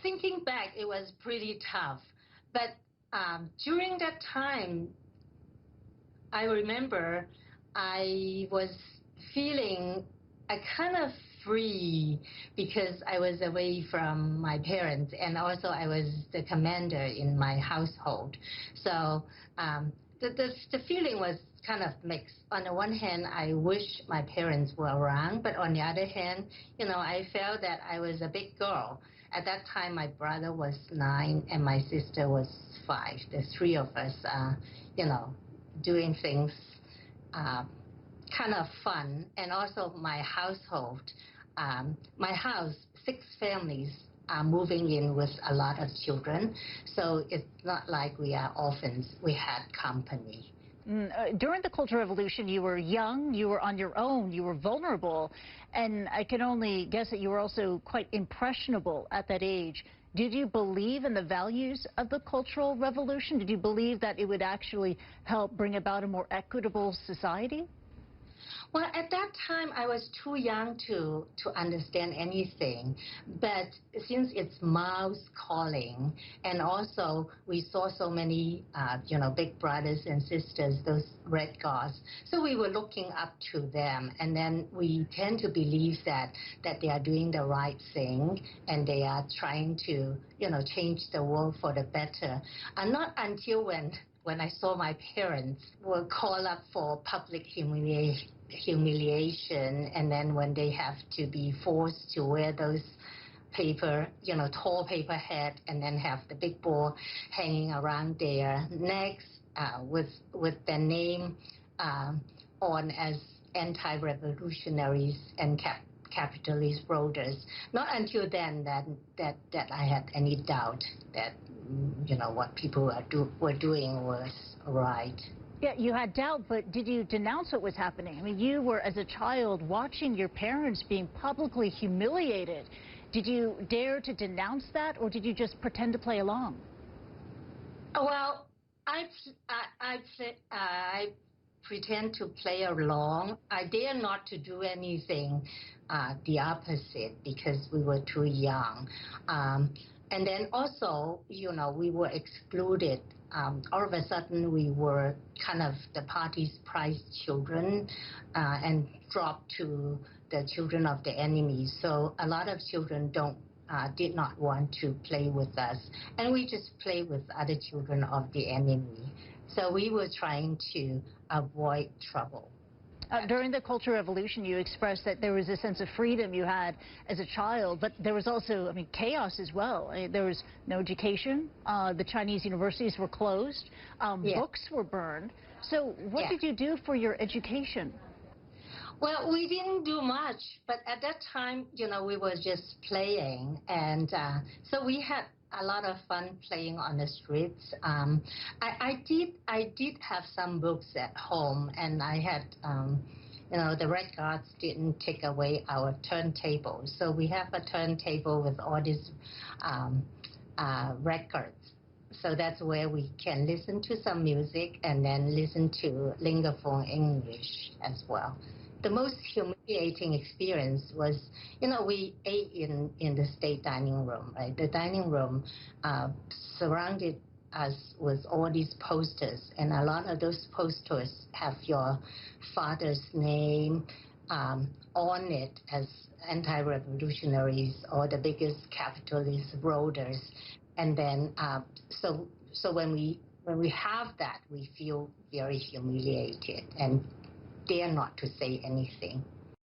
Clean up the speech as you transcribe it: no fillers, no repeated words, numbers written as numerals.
thinking back, it was pretty tough. But during that time, I remember I was feeling a kind of free because I was away from my parents, and also I was the commander in my household. So the feeling was kind of mixed. On the one hand, I wish my parents were around, but on the other hand, I felt that I was a big girl. At that time, my brother was 9 and my sister was 5. The three of us, doing things kind of fun. And also my household, my house, 6 families are moving in with a lot of children. So it's not like we are orphans. We had company. During the Cultural Revolution, you were young, you were on your own, you were vulnerable, and I can only guess that you were also quite impressionable at that age. Did you believe in the values of the Cultural Revolution? Did you believe that it would actually help bring about a more equitable society? Well, at that time, I was too young to understand anything. But since it's Mao's calling, and also we saw so many, big brothers and sisters, those red guards, so we were looking up to them. And then we tend to believe that they are doing the right thing, and they are trying to, change the world for the better. And not until when I saw my parents were called up for public humiliation, and then when they have to be forced to wear those tall paper hat, and then have the big ball hanging around their necks with their name on as anti-revolutionaries and capitalist voters. Not until then that I had any doubt that what people were doing was right. Yeah, you had doubt, but did you denounce what was happening? I mean, you were, as a child, watching your parents being publicly humiliated. Did you dare to denounce that, or did you just pretend to play along? Well, I pretend to play along. I dare not to do anything the opposite because we were too young. And then also, we were excluded. All of a sudden, we were kind of the party's prized children and dropped to the children of the enemy. So a lot of children did not want to play with us. And we just play with other children of the enemy. So we were trying to avoid trouble. During the Cultural Revolution, you expressed that there was a sense of freedom you had as a child, but there was also, chaos as well. There was no education. The Chinese universities were closed. Books were burned. So what did you do for your education? Well, we didn't do much, but at that time, we were just playing. And so we had a lot of fun playing on the streets. I did have some books at home, and I had, the Red Guards didn't take away our turntable. So we have a turntable with all these records. So that's where we can listen to some music and then listen to Lingaphone English as well. The most humiliating experience was, we ate in the state dining room, right? The dining room surrounded us with all these posters, and a lot of those posters have your father's name on it as anti-revolutionaries or the biggest capitalist voters. And then, so when we have that, we feel very humiliated and dare not to say anything.